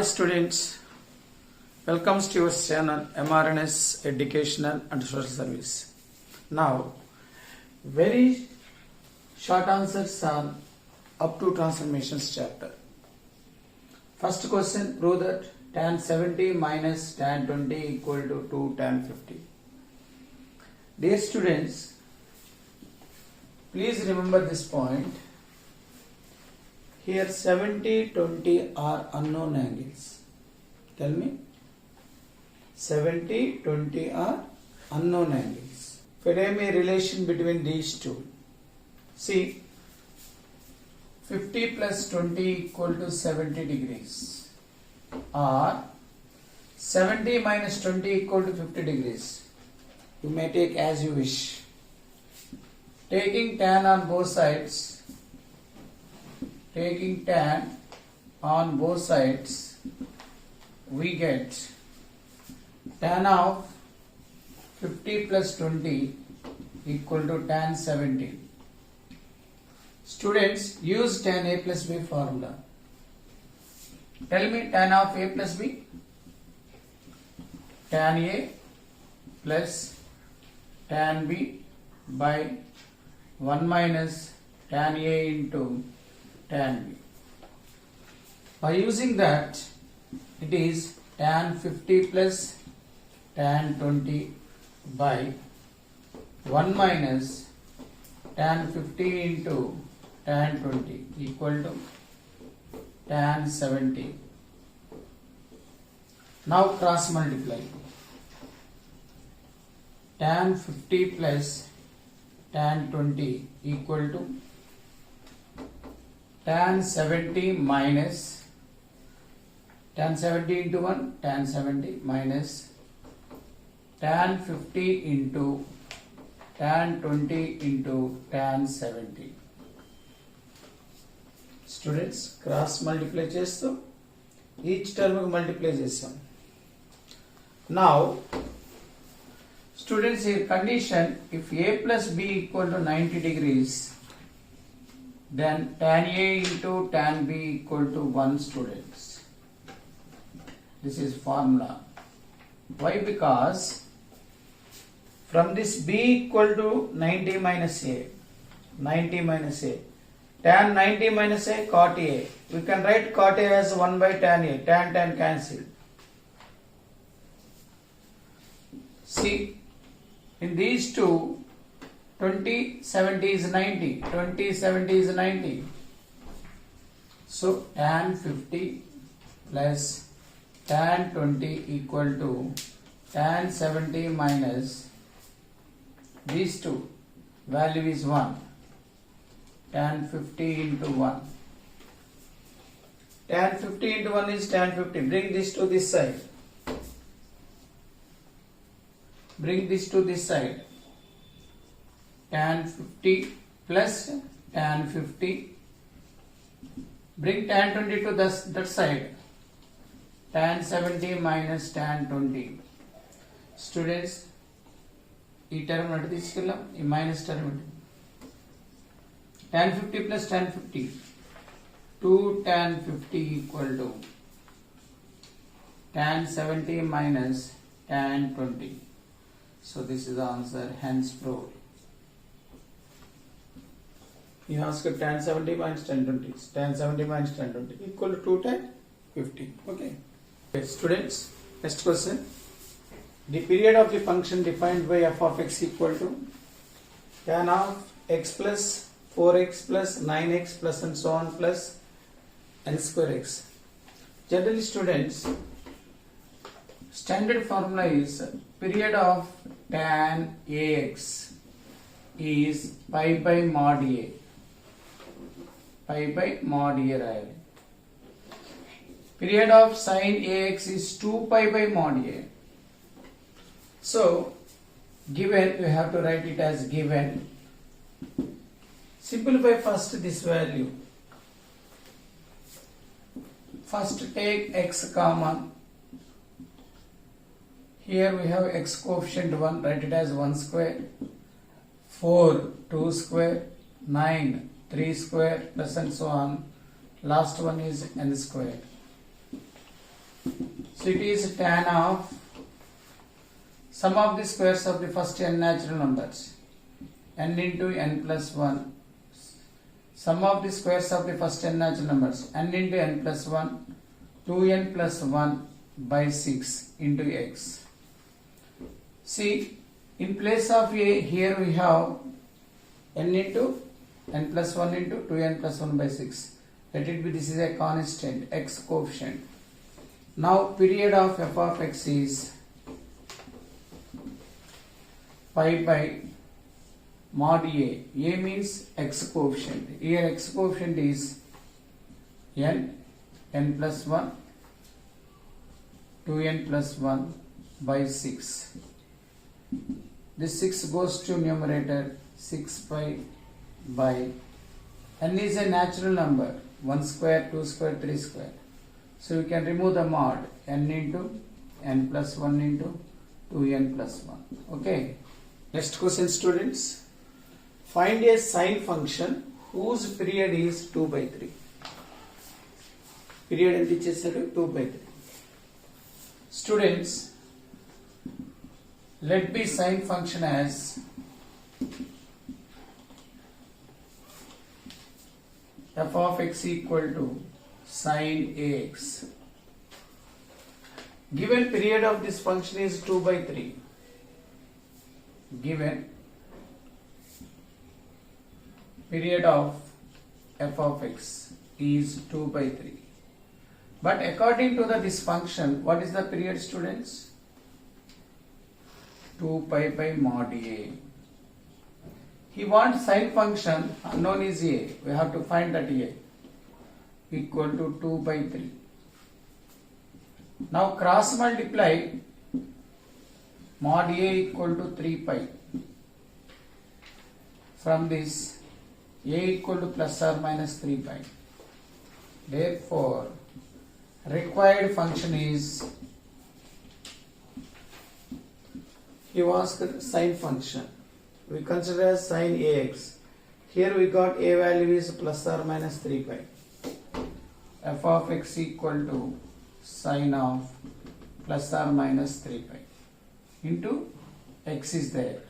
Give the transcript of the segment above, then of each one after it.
Hi students, welcome to your channel mRNS Educational and Social Service. Now, very short answers on up to transformations chapter. First question, prove that tan 70 minus tan 20 equal to 2 tan 50. Dear students, please remember this point. Here 70, 20 are unknown angles. Tell me. 70, 20 are unknown angles. Frame a relation between these two. See, 50 plus 20 equal to 70 degrees. Or 70 minus 20 equal to 50 degrees. You may take as you wish. Taking tan on both sides, we get tan of 50 plus 20 equal to tan 70. Students, use tan A plus B formula. Tell me tan of A plus B. Tan A plus tan B by 1 minus tan A into tan B. By using that, it is tan 50 plus tan 20 by 1 minus tan 50 into tan 20 equal to tan 70. Now cross multiply. Tan 50 plus tan 20 equal to tan 70 minus tan 70 into 1, tan 70 minus tan 50 into tan 20 into tan 70. Students, cross multiply చేస్తూ each term multiply చేస్తాం. Now, students, here condition, if A plus B equal to 90 degrees, then tan A into tan B equal to 1, students. This is formula. Why? Because from this B equal to 90 minus A, tan 90 minus A, cot A. We can write cot A as 1 by tan A, tan cancelled. See, in these two, 20, 70 is 90. 20, 70 is 90. So, tan 50 plus tan 20 equal to tan 70 minus these two. Value is 1. Tan 50 into 1. Tan 50 into 1 is tan 50. Bring this to this side. Bring this to this side. Tan 50 plus tan 50. Bring tan 20 to that side. Tan 70 minus tan 20. Students, ఈ term అంటే తీసుకెళ్ళాం, ఈ minus term అంటే tan 50 plus tan 50. 2 tan 50 equal to tan 70 minus tan 20. So this is the answer, hence proved. You ask tan 70 minus tan 20. Tan 70 minus tan 20 equal to 2 tan 50. Okay. Students, next question. The period of the function defined by f of x equal to tan of x plus 4x plus 9x plus and so on plus n square x. Generally, students, standard formula is period of tan ax is pi by mod a. Pi by mod a రాయాలి. Period of sin ax is 2 pi by mod a. So, given, you have to write it as given. Simplify first this value. First take x common. Here we have x coefficient 1, write it as 1 square. 4, 2 square. 9, 3 square plus and so on. Last one is n square. So it is tan of sum of the squares of the first n natural numbers, n into n plus 1. Sum of the squares of the first n natural numbers, n into n plus 1, 2n plus 1 by 6 into x. See, in place of a, here we have n into n plus 1 into 2n plus 1 by 6. Let it be, this is a constant, x coefficient. Now period of f of x is pi by mod a. A means x coefficient. Here x coefficient is n, n plus 1, 2n plus 1 by 6. This 6 goes to numerator, 6 pi by n is a natural number, 1 square, 2 square, 3 square. So we can remove the mod, n into n plus 1 into 2n plus 1. Okay. Next question, students. Find a sine function whose period is 2 by 3. Period ఎంత ఇచ్చేసాడు 2 by 3. Students, let be sine function as f of x equal to sine ax. Given period of this function is 2 by 3. Given period of f of x is 2 by 3. But according to this function, what is the period, students? 2 pi by mod a. He wants sine function, unknown is a. We have to find that a equal to 2 by 3. Now cross multiply mod a equal to 3 pi. From this, a equal to plus or minus 3 pi. Therefore, required function is, he asked sine function. We consider as sine ax. Here we got a value is plus or minus 3 pi. F of x equal to sine of plus or minus 3 pi into x is there.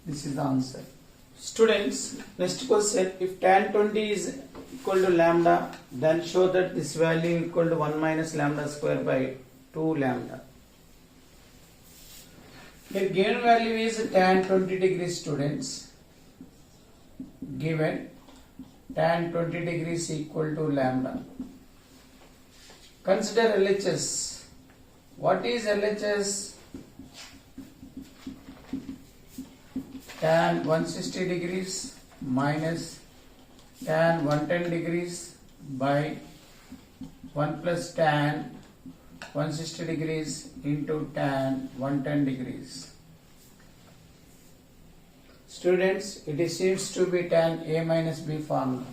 This is the answer. Students, next question. If tan 20 is equal to lambda, then show that this value equal to 1 minus lambda square by 2 lambda. Here given value is tan 20 degrees, students. Given tan 20 degrees equal to lambda. Consider LHS. What is LHS? Tan 160 degrees minus tan 110 degrees by 1 plus tan 160 degrees into tan 110 degrees. Students, it seems to be tan a minus b formula.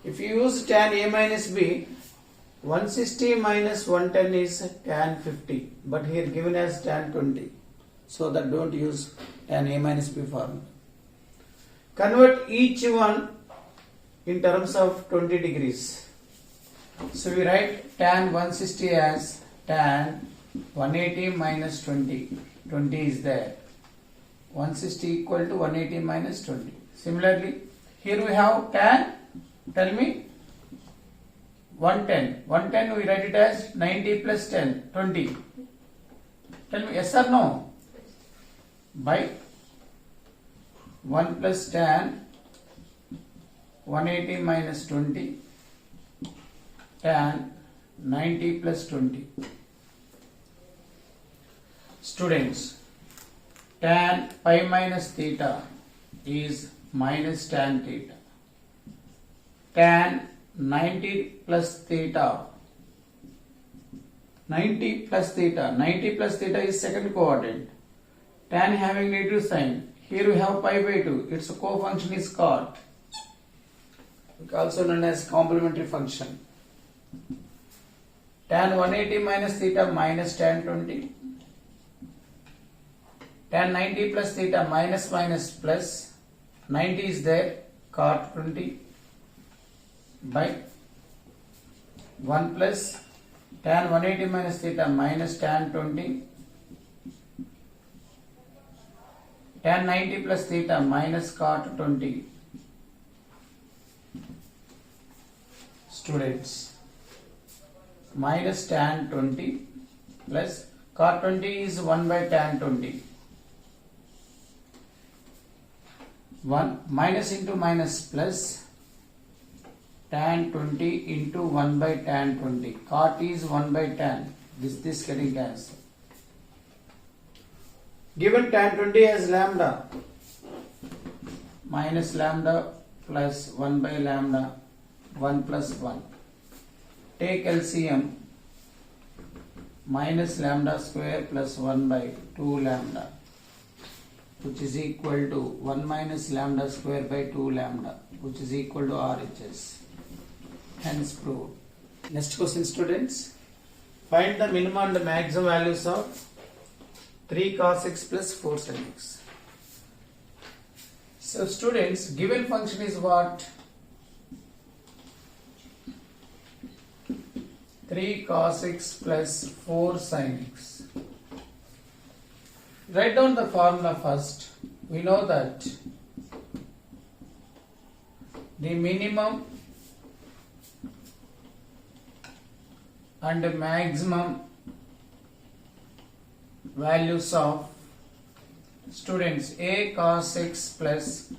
If you use tan a minus b, 160 minus 110 is tan 50, but here given as tan 20. So that don't use tan a minus b formula. Convert each one in terms of 20 degrees. So we write tan 160 as tan 180 minus 20. 20 is there. 160 equal to 180 minus 20. Similarly, here we have tan, tell me, 110. 110 we write it as 90 plus 10, 20. Tell me yes or no? By 1 plus tan 180 minus 20 tan 90 plus 20. Students, tan pi minus theta is minus tan theta. Tan 90 plus theta, 90 plus theta, 90 plus theta is second coordinate. Tan having negative sign. Here we have pi by 2. Its co-function is cot. Also known as complementary function. Tan 180 minus theta minus tan 20. Tan 90 plus theta minus minus plus. 90 is there. Cot 20 by 1 plus tan 180 minus theta minus tan 20, tan 90 plus theta minus cot 20. Students, minus tan 20 plus cot 20 is 1 by tan 20. 1 minus into minus plus tan 20 into 1 by tan 20. Cot is 1 by tan. This getting cancelled. Given tan 20 as lambda, minus lambda plus 1 by lambda, 1 plus 1. Take LCM, minus lambda square plus 1 by 2 lambda, which is equal to 1 minus lambda square by 2 lambda, which is equal to RHS. Hence proved. Next question, students. Find the minimum and the maximum values of 3 cos x plus 4 sin x. So students, given function is what? 3 cos x plus 4 sin x. Write down the formula first. We know that the minimum and the maximum values of students a cos x plus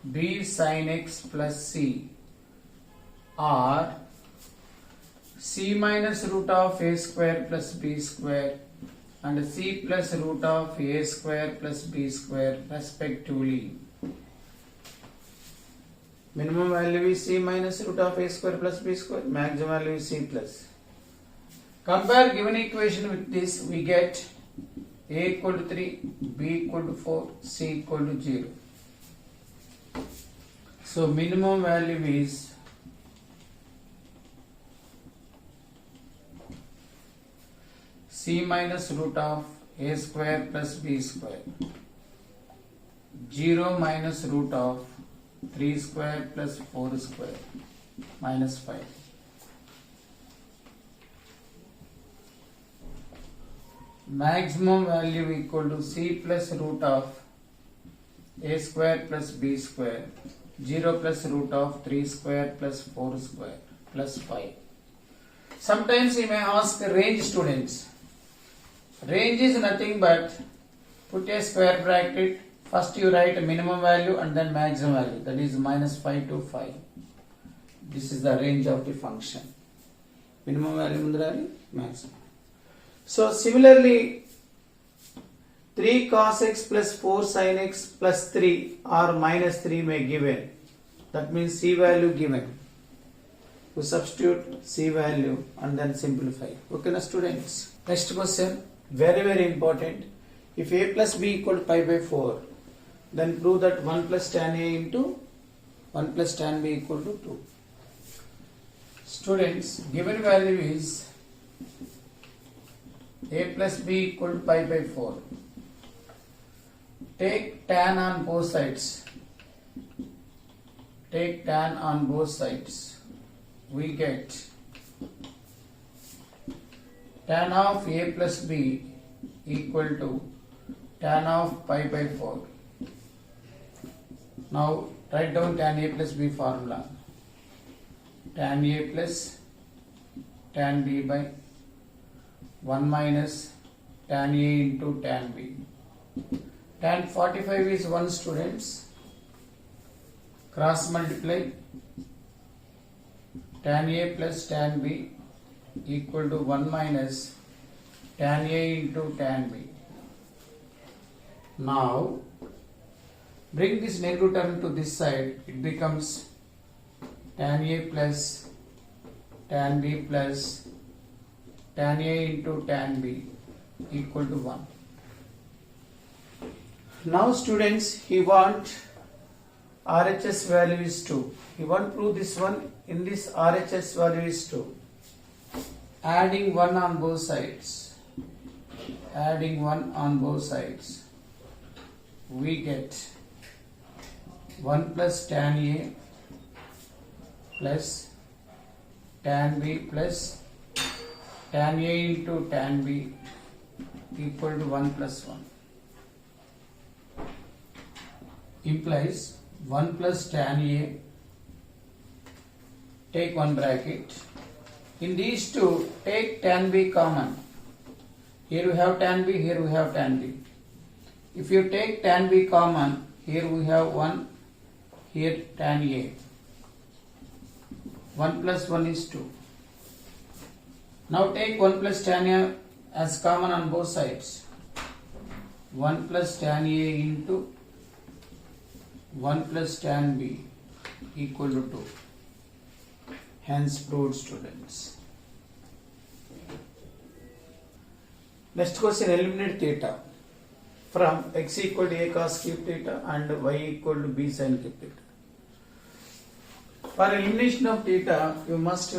b sin x plus c are c minus root of a square plus b square and c plus root of a square plus b square respectively. Minimum value is c minus root of a square plus b square, maximum value is c plus. Compare given equation with this, we get a equal to 3, b equal to 4, c equal to 0. So minimum value is c minus root of a square plus b square, 0 minus root of 3 square plus 4 square minus 5. Maximum value equal to c plus root of a square plus b square, 0 plus root of 3 square plus 4 square plus 5. Sometimes you may ask range, students. Range is nothing but put a square bracket. First you write a minimum value and then maximum value, that is minus 5 to 5. This is the range of the function. Minimum value, maximum. So similarly, 3 cos x plus 4 sin x plus 3 or minus 3 may given. That means c value given. We substitute c value and then simplify. Okay, na students? Next question, very important. If a plus b equal to pi by 4, then prove that 1 plus tan a into 1 plus tan b equal to 2. Students, given value is a plus b equal to pi by 4. Take tan on both sides. Take tan on both sides. We get tan of a plus b equal to tan of pi by 4. Now write down tan a plus b formula. Tan a plus tan b by 1 minus tan a into tan b. Tan 45 is 1, students. Cross multiply. Tan a plus tan b equal to 1 minus tan a into tan b. Now bring this negative term to this side. It becomes tan a plus tan b plus tan a into tan b equal to 1. Now students, he want RHS value is 2. He want to prove this one. In this RHS value is 2. Adding 1 on both sides. Adding 1 on both sides. We get 1 plus tan a plus tan b plus tan A into tan B equal to 1 plus 1. Implies 1 plus tan A, take one bracket. In these two, take tan B common. Here we have tan B, here we have tan B. If you take tan B common, here we have 1, here tan A. 1 plus 1 is 2. Now take 1 plus tan A as common on both sides. 1 plus tan A into 1 plus tan B equal to 2. Hence proved, students. Next question, eliminate theta from x equal to a cos cube theta and y equal to b sin cube theta. For elimination of theta, you must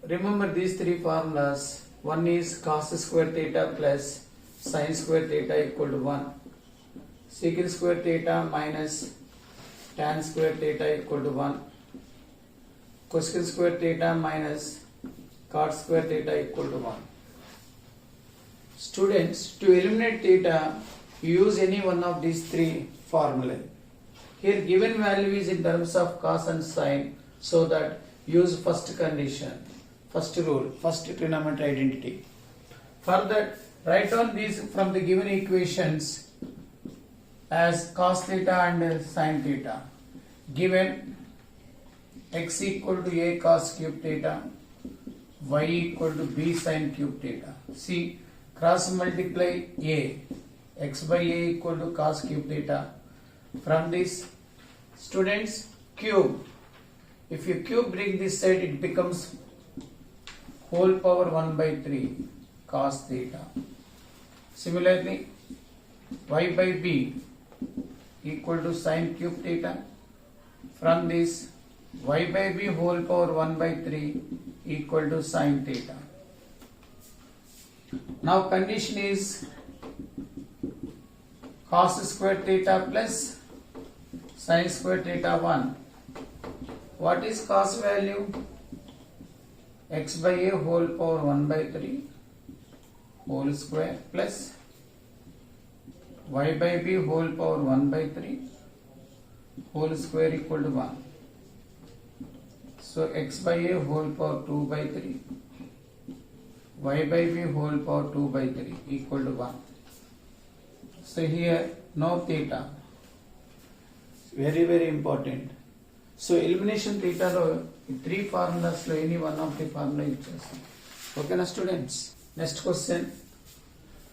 remember these three formulas. One is cos square theta plus sin square theta equal to 1. Secant square theta minus tan square theta equal to 1. Cosecant square theta minus cot square theta equal to 1. Students, to eliminate theta, you use any one of these three formulae. Here given value is in terms of cos and sin, so that use first condition, first rule, first trigonometry identity. For that, write down these from the given equations as cos theta and sin theta. Given x equal to a cos cube theta, y equal to b sin cube theta. See, cross multiply a, x by a equal to cos cube theta. From this, students, cube. If you cube bring this side, it becomes whole power 1 by 3 cos theta. Similarly, y by b equal to sin cube theta. From this, y by b whole power 1 by 3 equal to sin theta. Now condition is cos square theta plus sin square theta 1. What is cos value? X by a whole power 1 by 3 whole square plus y by b whole power 1 by 3 whole square equal to 1. So x by a whole power 2 by 3 y by b whole power 2 by 3 equal to 1. So here no theta. Very very important. So elimination theta lo three formulas lo any one of the formula ichchestam. Okay na students. Next question.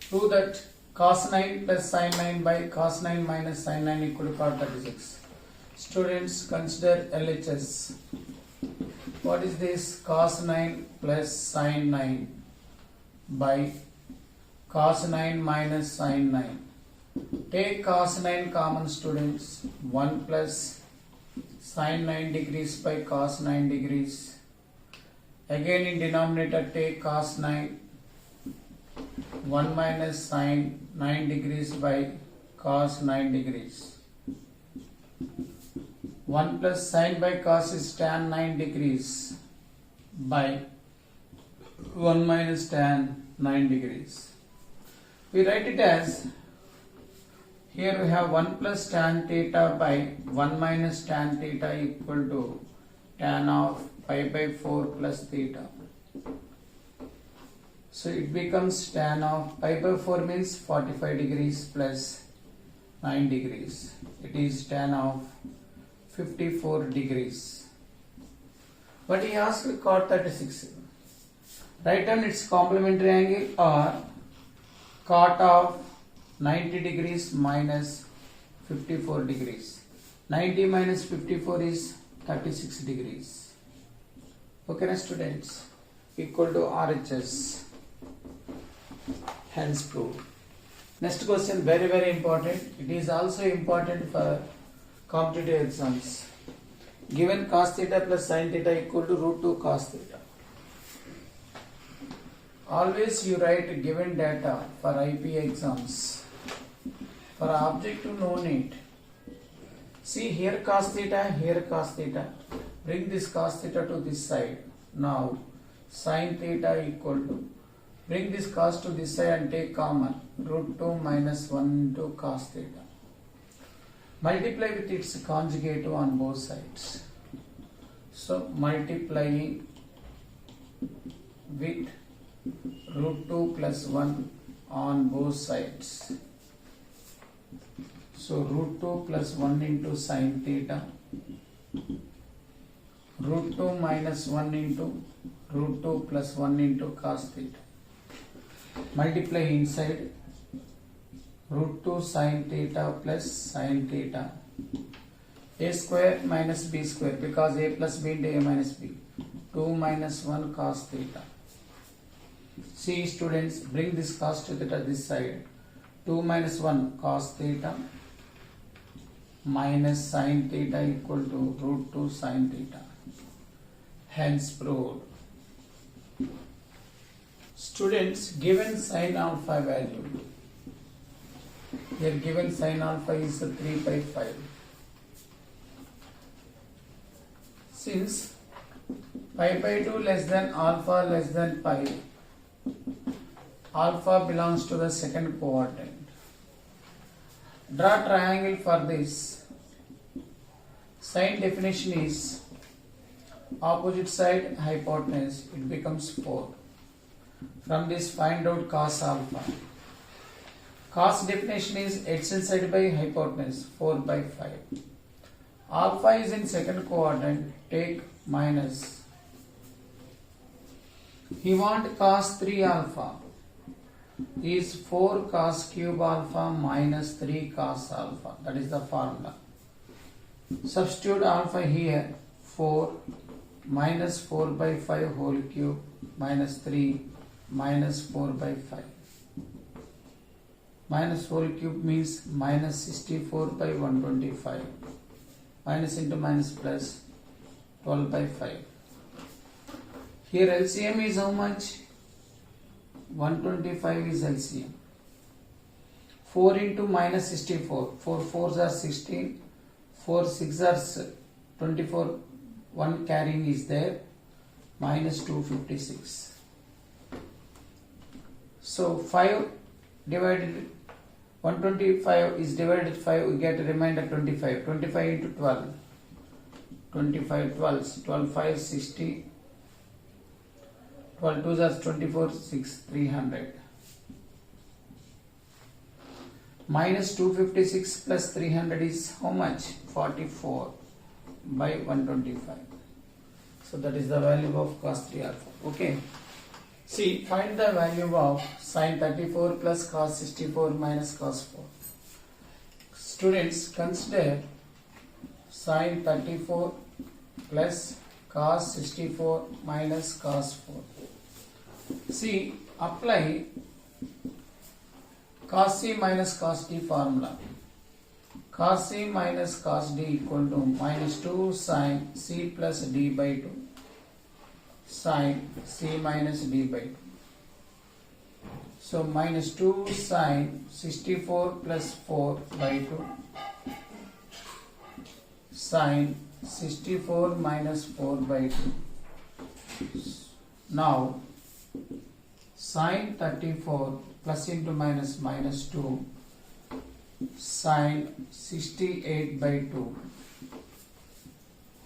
Prove that cos 9 plus sin 9 by cos 9 minus sin 9 equal to cot 36. Students, consider LHS. What is this? Cos 9 plus sin 9 by cos 9 minus sin 9. Take cos 9 common, students. 1 plus sin 9 degrees by cos 9 degrees. Again in denominator take cos 9. 1 minus sin 9 degrees by cos 9 degrees. 1 plus sin by cos is tan 9 degrees by 1 minus tan 9 degrees. We write it as, here we have 1 plus tan theta by 1 minus tan theta equal to tan of pi by 4 plus theta. So it becomes tan of pi by 4 means 45 degrees plus 9 degrees. It is tan of 54 degrees. But he asked cot 36. Write down its complementary angle or cot of 90 degrees minus 54 degrees. 90 minus 54 is 36 degrees. Okay, na students? Equal to RHS. Hence proved. Next question, very very important. It is also important for competitive exams. Given cos theta plus sin theta equal to root 2 cos theta. Always you write given data for IP exams. For objective no need. See here cos theta, here cos theta. Bring this cos theta to this side. Now sin theta equal to Bring this cos to this side and take common. Root 2 minus 1 into cos theta. Multiply with its conjugate on both sides. So multiplying with root 2 plus 1 on both sides. So root 2 plus 1 into sin theta. Root 2 minus 1 into root 2 plus 1 into cos theta. Multiply inside root 2 sin theta plus sin theta. A square minus b square, because a plus b into a minus b. 2 minus 1 cos theta. See students, bring this cos theta this side. 2 minus 1 cos theta minus sin theta equal to root 2 sin theta. Hence proved. Students, given sin alpha value. Here given sin alpha is 3 by 5. Since pi by 2 less than alpha less than pi, alpha belongs to the second quadrant. Draw triangle for this. Sin definition is opposite side hypotenuse, it becomes 4. From this find out cos alpha. Cos definition is adjacent side by hypotenuse, 4 by 5. Alpha is in second quadrant, take minus. He want cos 3 alpha is 4 cos cube alpha minus 3 cos alpha. That is the formula. Substitute alpha here, 4 minus 4 by 5 whole cube minus 3 minus 4 by 5. Minus whole cube means minus 64 by 125. Minus into minus plus 12 by 5. Here LCM is how much? 125 is LCM. 4 into minus 64. 4 4s are 16. 4 6s are 24. 1 carrying is there. Minus 256. So 5 divided 125 is divided 5, we get a remainder 25. 25 into 12. 25 12s. 12 5 60. 12 2s are 24, 6, 300. Minus 256 plus 300 is how much? 44 by 125. So that is the value of cos 3 alpha. Okay. See, find the value of sin 34 plus cos 64 minus cos 4. Students, consider sin 34 plus cos 64 minus cos 4. See, apply cos C minus cos D formula. Cos C minus cos D equal to minus 2 sin C plus D by 2 sin C minus D by 2. So minus 2 sin 64 plus 4 by 2 sin 64 minus 4 by 2. Now sin 34 plus into minus minus 2 sin 68 by 2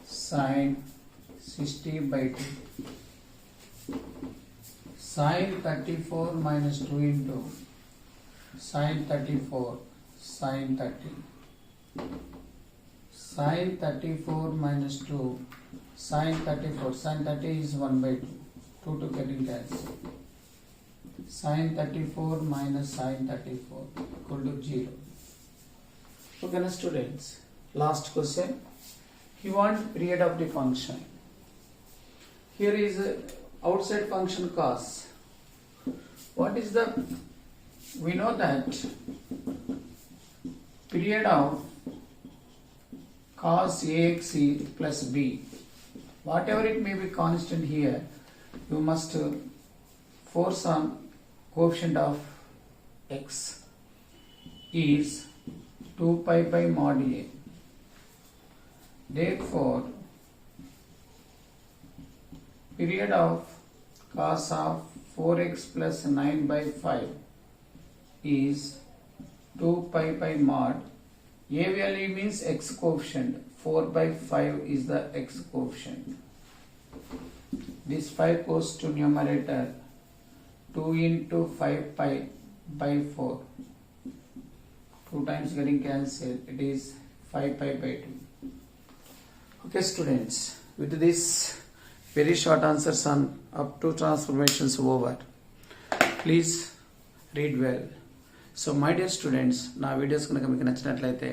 sin 60 by 2 sin 34 minus 2 into sin 34 sin 30 sin 34 minus 2 sin 34 sin 30 is 1 by 2 2 to getting cancelled. Sin 34 minus sin 34 equal to 0. Okay, now students, last question. He wants period of the function. Here is outside function cos. What is the, we know that period of cos ax plus b, whatever it may be constant here, you must force on coefficient of x is 2 pi by mod a. Therefore, period of cos of 4x plus 9 by 5 is 2 pi by mod. A value means x coefficient. 4 by 5 is the x coefficient. This 5 goes to numerator. 2 into 5 pi by 4. 2 times getting cancelled. It is 5 pi by 2. Okay students, with this very short answers on up to transformations over. Please read well. So my dear students, నా videos కనుక మీకు నచ్చినట్లయితే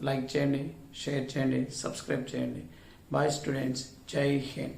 like చేయండి, share చేయండి, subscribe చేయండి. Bye students, జై హింద్.